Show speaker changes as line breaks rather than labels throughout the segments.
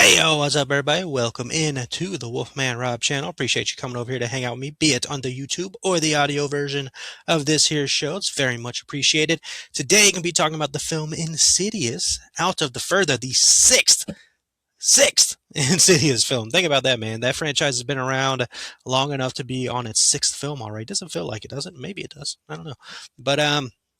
Hey, yo, what's up, everybody? Welcome in to the Wolfman Rob channel. Appreciate you coming over here to hang out with me, be it on the YouTube or the audio version of this here show. It's very much appreciated. Today, I'm going to be talking about the film Insidious, out of the further, the sixth Insidious film. Think about that, man. That franchise has been around long enough to be on its sixth film already. Doesn't feel like it, does it? Maybe it does. I don't know. But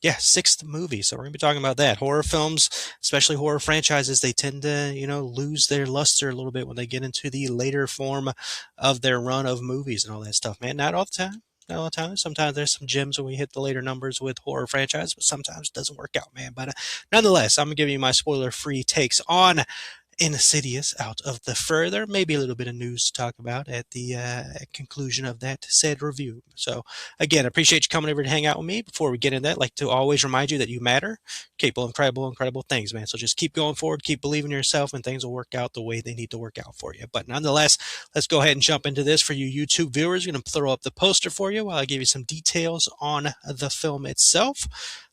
yeah, sixth movie. So we're gonna be talking about that. Horror films, especially horror franchises, they tend to, lose their luster a little bit when they get into the later form of their run of movies and all that stuff, man. Not all the time. Not all the time. Sometimes there's some gems when we hit the later numbers with horror franchise, but sometimes it doesn't work out, man. But nonetheless, I'm gonna give you my spoiler-free takes on Insidious out of the further. Maybe a little bit of news to talk about at the conclusion of that said review. So, again, I appreciate you coming over to hang out with me. Before we get into that, I'd like to always remind you that you matter. Capable, incredible things, man. So just keep going forward, keep believing in yourself, and things will work out the way they need to work out for you. But nonetheless, let's go ahead and jump into this for you YouTube viewers. I'm going to throw up the poster for you while I give you some details on the film itself.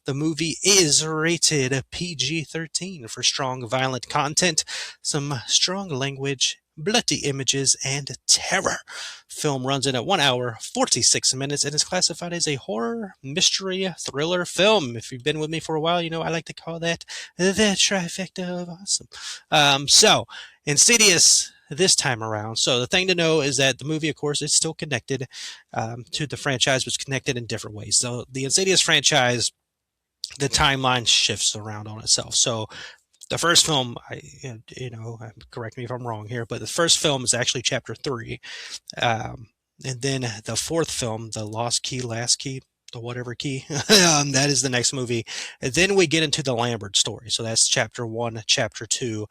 The movie is rated PG-13 for strong violent content, some strong language, bloody images, and terror. Film runs in at 1 hour, 46 minutes, and is classified as a horror, mystery, thriller film. If you've been with me for a while, you know I like to call that the trifecta of awesome. Insidious this time around. So the thing to know is that the movie, of course, is still connected to the franchise, but it's connected in different ways. So the Insidious franchise, the timeline shifts around on itself. So the first film, correct me if I'm wrong here, but the first film is actually chapter three. And then the fourth film, the Lost Key, Last Key, the whatever key, that is the next movie. And then we get into the Lambert story. So that's chapter one, chapter two,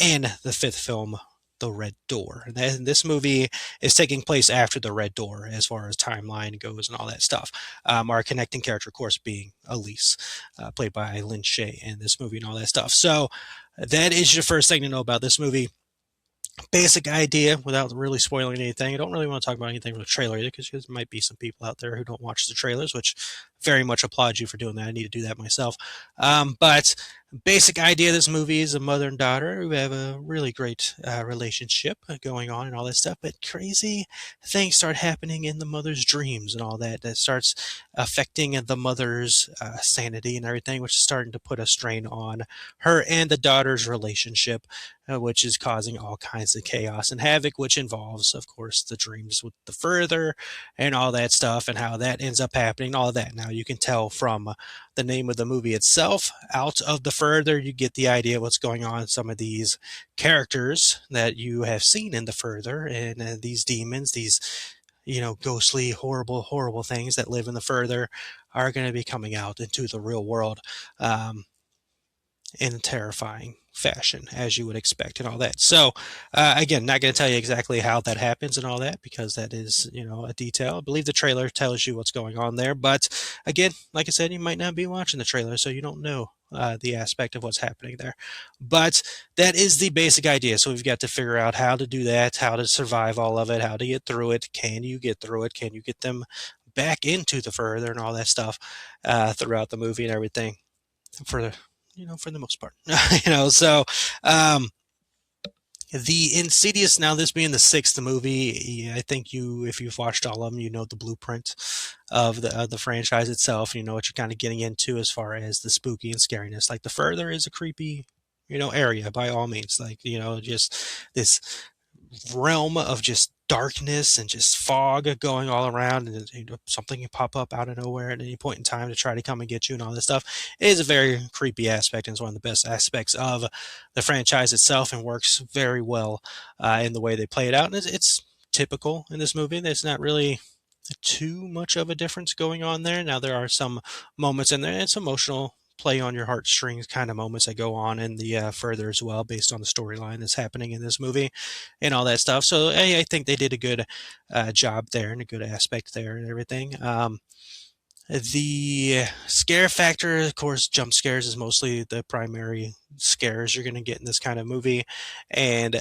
and the fifth film, The Red Door. And this movie is taking place after The Red Door as far as timeline goes and all that stuff. Our connecting character, of course, being Elise, played by Lynn Shay in this movie and all that stuff. So that is your first thing to know about this movie. Basic idea without really spoiling anything. I don't really want to talk about anything from the trailer either because there might be some people out there who don't watch the trailers, which very much applaud you for doing that. I need to do that myself. But basic idea of this movie is a mother and daughter who have a really great relationship going on and all that stuff. But crazy things start happening in the mother's dreams and all that. That starts affecting the mother's sanity and everything, which is starting to put a strain on her and the daughter's relationship, which is causing all kinds of chaos and havoc, which involves, of course, the dreams with the further and all that stuff and how that ends up happening, all of that. Now, you can tell from the name of the movie itself, Out of the Further, you get the idea of what's going on. Some of these characters that you have seen in the further and these demons, these ghostly, horrible things that live in the further are going to be coming out into the real world. In a terrifying fashion, as you would expect, and all that. So, again, not going to tell you exactly how that happens and all that because that is, a detail. I believe the trailer tells you what's going on there, but again, like I said, you might not be watching the trailer, so you don't know the aspect of what's happening there. But that is the basic idea. So we've got to figure out how to do that, how to survive all of it, how to get through it. Can you get through it? Can you get them back into the further and all that stuff throughout the movie and everything? For for the most part, So, um, the Insidious. Now, this being the sixth movie, yeah, I think if you've watched all of them, you know the blueprint of the franchise itself. You know what you're kind of getting into as far as the spooky and scariness. Like the further is a creepy, area by all means. Like just this realm of just darkness and just fog going all around, and something can pop up out of nowhere at any point in time to try to come and get you and all this stuff. It is a very creepy aspect and it's one of the best aspects of the franchise itself and works very well in the way they play it out. And it's typical in this movie. There's not really too much of a difference going on there. Now, there are some moments in there, it's emotional play on your heartstrings kind of moments that go on in the further as well, based on the storyline that's happening in this movie and all that stuff. So I think they did a good job there and a good aspect there and everything. The scare factor, of course, jump scares is mostly the primary scares you're going to get in this kind of movie. And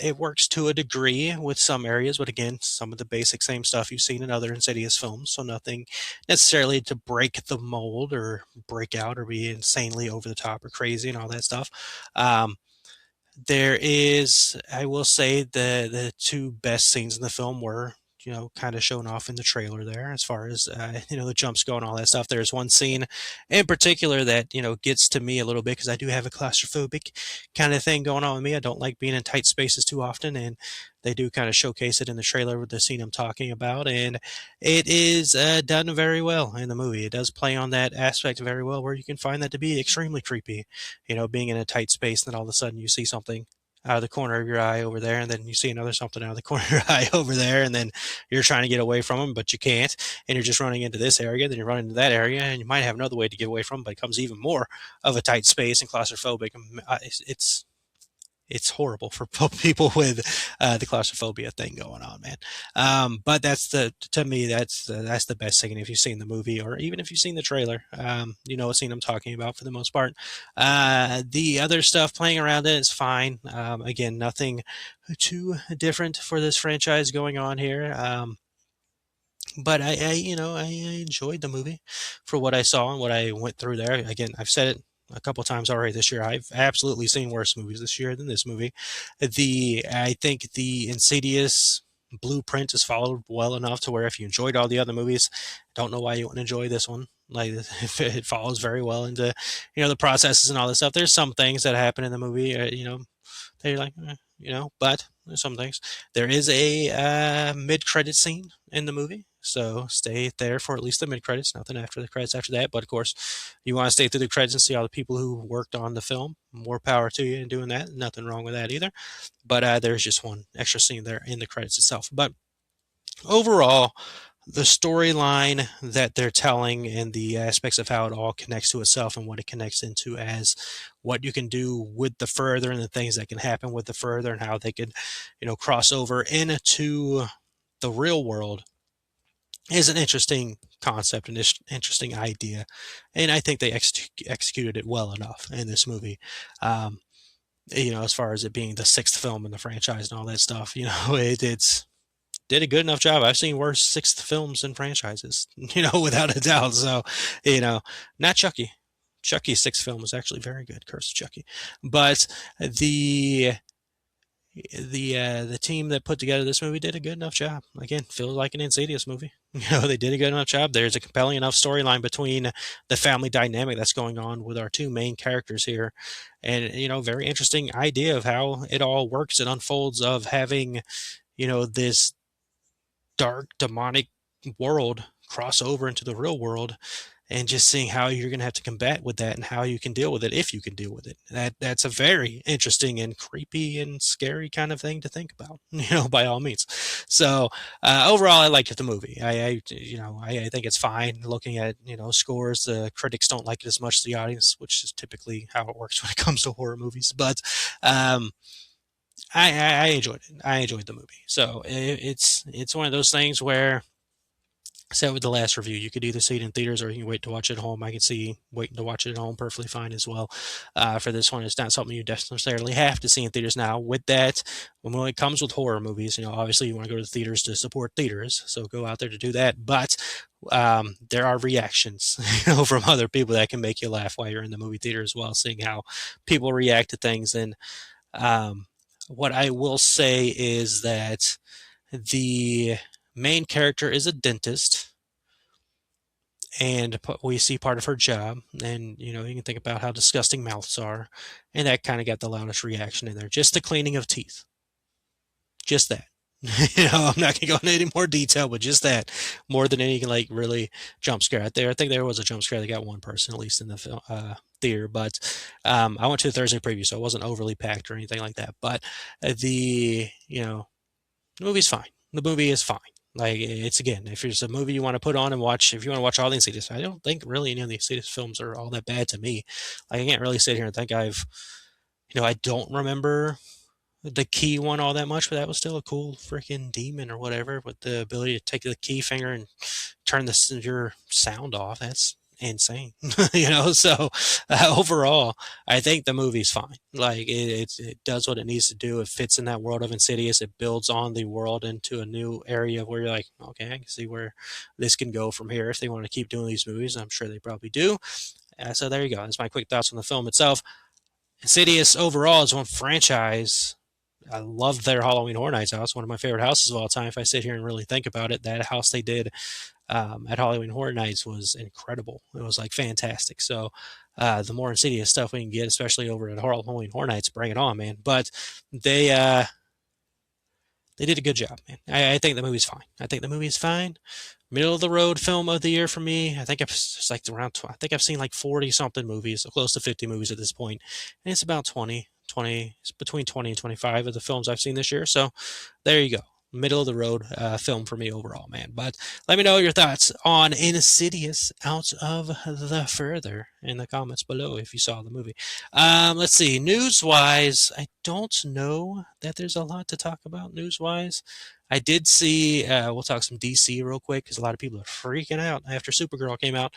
it works to a degree with some areas, but again, some of the basic same stuff you've seen in other Insidious films. So nothing necessarily to break the mold or break out or be insanely over the top or crazy and all that stuff. Um, There is, I will say, the two best scenes in the film were, kind of shown off in the trailer there, as far as the jumps go and all that stuff. There's one scene in particular that gets to me a little bit because I do have a claustrophobic kind of thing going on with me. I don't like being in tight spaces too often, and they do kind of showcase it in the trailer with the scene I'm talking about, and it is done very well in the movie. It does play on that aspect very well, where you can find that to be extremely creepy, being in a tight space, and then all of a sudden you see something out of the corner of your eye over there, and then you see another something out of the corner of your eye over there, and then you're trying to get away from them, but you can't, and you're just running into this area, then you're running into that area, and you might have another way to get away from them, but it becomes even more of a tight space and claustrophobic. It's horrible for people with the claustrophobia thing going on, man. But that's to me that's the best thing. And if you've seen the movie, or even if you've seen the trailer, you know what scene I'm talking about for the most part. The other stuff playing around it is fine. Again, nothing too different for this franchise going on here. But I enjoyed the movie for what I saw and what I went through there. Again, I've said it a couple times already this year. I've absolutely seen worse movies this year than this movie. I think the Insidious blueprint is followed well enough to where if you enjoyed all the other movies, I don't know why you wouldn't enjoy this one. Like if it follows very well into the processes and all this stuff. There's some things that happen in the movie, that you're like, but there's some things. There is a mid-credit scene in the movie, so stay there for at least the mid-credits. Nothing after the credits after that, but of course, you want to stay through the credits and see all the people who worked on the film. More power to you in doing that. Nothing wrong with that either. But there's just one extra scene there in the credits itself. But overall, the storyline that they're telling and the aspects of how it all connects to itself and what it connects into as what you can do with the further and the things that can happen with the further and how they could, cross over into the real world is an interesting concept and interesting idea. And I think they executed it well enough in this movie. Um, as far as it being the sixth film in the franchise and all that stuff, it's did a good enough job. I've seen worse sixth films and franchises, without a doubt. So, you know, not Chucky. Chucky's sixth film was actually very good, Curse of Chucky. But the the team that put together this movie did a good enough job. Again, feels like an Insidious movie. They did a good enough job. There's a compelling enough storyline between the family dynamic that's going on with our two main characters here, and very interesting idea of how it all works and unfolds of having this dark demonic world cross over into the real world, and just seeing how you're going to have to combat with that and how you can deal with it, if you can deal with it. That's a very interesting and creepy and scary kind of thing to think about, by all means. So overall, I liked the movie. I think it's fine. Looking at scores, the critics don't like it as much as the audience, which is typically how it works when it comes to horror movies. But um, I enjoyed it. I enjoyed the movie. So it's one of those things where, said with the last review, you could either see it in theaters or you can wait to watch it at home. I can see waiting to watch it at home perfectly fine as well. For this one, it's not something you necessarily have to see in theaters. Now, with that, when it comes with horror movies, obviously you want to go to the theaters to support theaters, so go out there to do that. But there are reactions, from other people that can make you laugh while you're in the movie theater as well, seeing how people react to things. And um, what I will say is that the main character is a dentist, and we see part of her job, and you can think about how disgusting mouths are, and that kind of got the loudest reaction in there. Just the cleaning of teeth, just that. I'm not gonna go into any more detail, but just that, more than any like really jump scare out there. I think there was a jump scare that got one person at least in the film theater, but I went to a Thursday preview, so it wasn't overly packed or anything like that. But the movie's fine. The movie is fine. Like, it's, again, if there's a movie you want to put on and watch, if you want to watch all the Insidious, I don't think really any of the Insidious films are all that bad to me. Like, I can't really sit here and think I don't remember the key one all that much, but that was still a cool freaking demon or whatever with the ability to take the key finger and turn your sound off. That's insane. So overall, I think the movie's fine. Like, it does what it needs to do. It fits in that world of Insidious. It builds on the world into a new area where you're like, okay, I can see where this can go from here if they want to keep doing these movies. I'm sure they probably do. So there you go. That's my quick thoughts on the film itself. Insidious overall is one franchise. I love their Halloween Horror Nights house, one of my favorite houses of all time. If I sit here and really think about it, that house they did at Halloween Horror Nights was incredible. It was like fantastic. So the more Insidious stuff we can get, especially over at Halloween Horror Nights, bring it on, man. But they uh, they did a good job, man. I think the movie's fine. I think the movie is fine. Middle of the road film of the year for me. I think it's like around. I think I've seen like 40 something movies, close to 50 movies at this point, and it's about 20. It's between 20 and 25 of the films I've seen this year. So there you go. Middle of the road film for me overall, man. But let me know your thoughts on Insidious Out of the Further in the comments below if you saw the movie. Let's see. News wise, I don't know that there's a lot to talk about news wise. I did see, we'll talk some DC real quick because a lot of people are freaking out after Supergirl came out,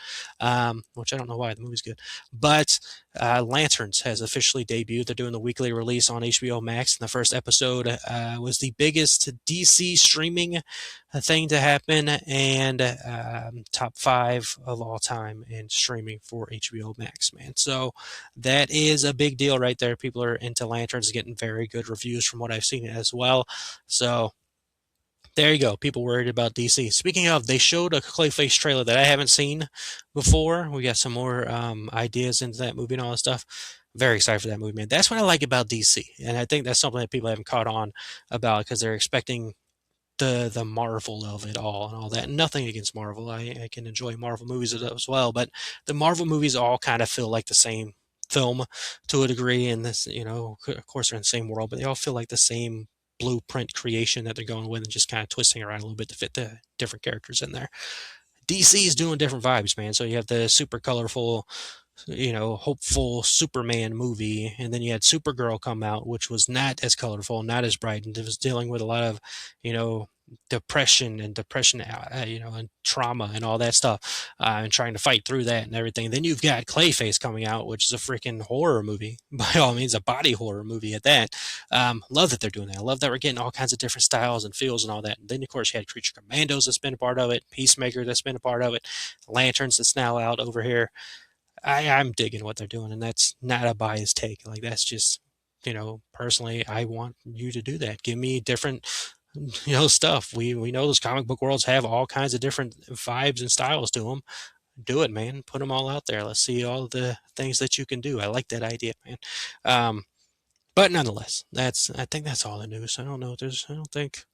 which I don't know why. The movie's good. But Lanterns has officially debuted. They're doing the weekly release on HBO Max. And the first episode was the biggest DC streaming thing to happen and top 5 of all time in streaming for HBO Max, man. So that is a big deal right there. People are into Lanterns, getting very good reviews from what I've seen as well. So there you go. People worried about DC. Speaking of, they showed a Clayface trailer that I haven't seen before. We got some more ideas into that movie and all that stuff. Very excited for that movie, man. That's what I like about DC, and I think that's something that people haven't caught on about because they're expecting the Marvel of it all and all that. Nothing against Marvel. I can enjoy Marvel movies as well, but the Marvel movies all kind of feel like the same film to a degree. And this, of course, they're in the same world, but they all feel like the same blueprint creation that they're going with and just kind of twisting around a little bit to fit the different characters in there. DC is doing different vibes, man. So you have the super colorful, hopeful Superman movie, and then you had Supergirl come out, which was not as colorful, not as bright, and it was dealing with a lot of, you know, depression, and trauma and all that stuff, and trying to fight through that and everything. Then you've got Clayface coming out, which is a freaking horror movie, by all means, a body horror movie at that. Love that they're doing that. I love that we're getting all kinds of different styles and feels and all that. And then, of course, you had Creature Commandos that's been a part of it, Peacemaker that's been a part of it, Lanterns that's now out over here. I'm digging what they're doing, and that's not a biased take. Like that's just, personally, I want you to do that. Give me different, stuff. We know those comic book worlds have all kinds of different vibes and styles to them. Do it, man. Put them all out there. Let's see all the things that you can do. I like that idea, man. Um, but nonetheless, I think that's all the news. I don't know. I don't think.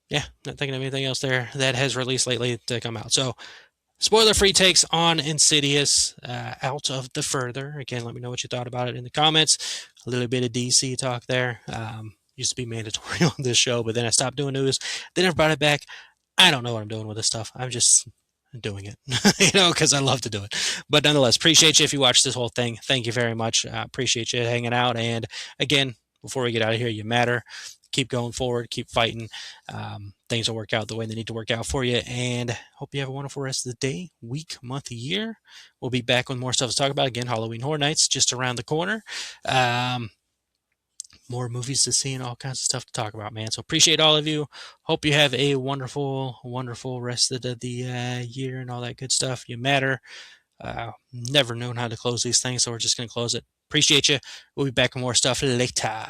Yeah, not thinking of anything else there that has released lately to come out. So spoiler-free takes on Insidious, Out of the Further. Again, let me know what you thought about it in the comments. A little bit of DC talk there. Used to be mandatory on this show, but then I stopped doing news. Then I brought it back. I don't know what I'm doing with this stuff. I'm just doing it, because I love to do it. But nonetheless, appreciate you if you watched this whole thing. Thank you very much. Appreciate you hanging out. And again, before we get out of here, you matter. Keep going forward. Keep fighting. Things will work out the way they need to work out for you. And hope you have a wonderful rest of the day, week, month, year. We'll be back with more stuff to talk about. Again, Halloween Horror Nights just around the corner. More movies to see and all kinds of stuff to talk about, man. So appreciate all of you. Hope you have a wonderful, wonderful rest of the year and all that good stuff. You matter. Never known how to close these things, so we're just going to close it. Appreciate you. We'll be back with more stuff later.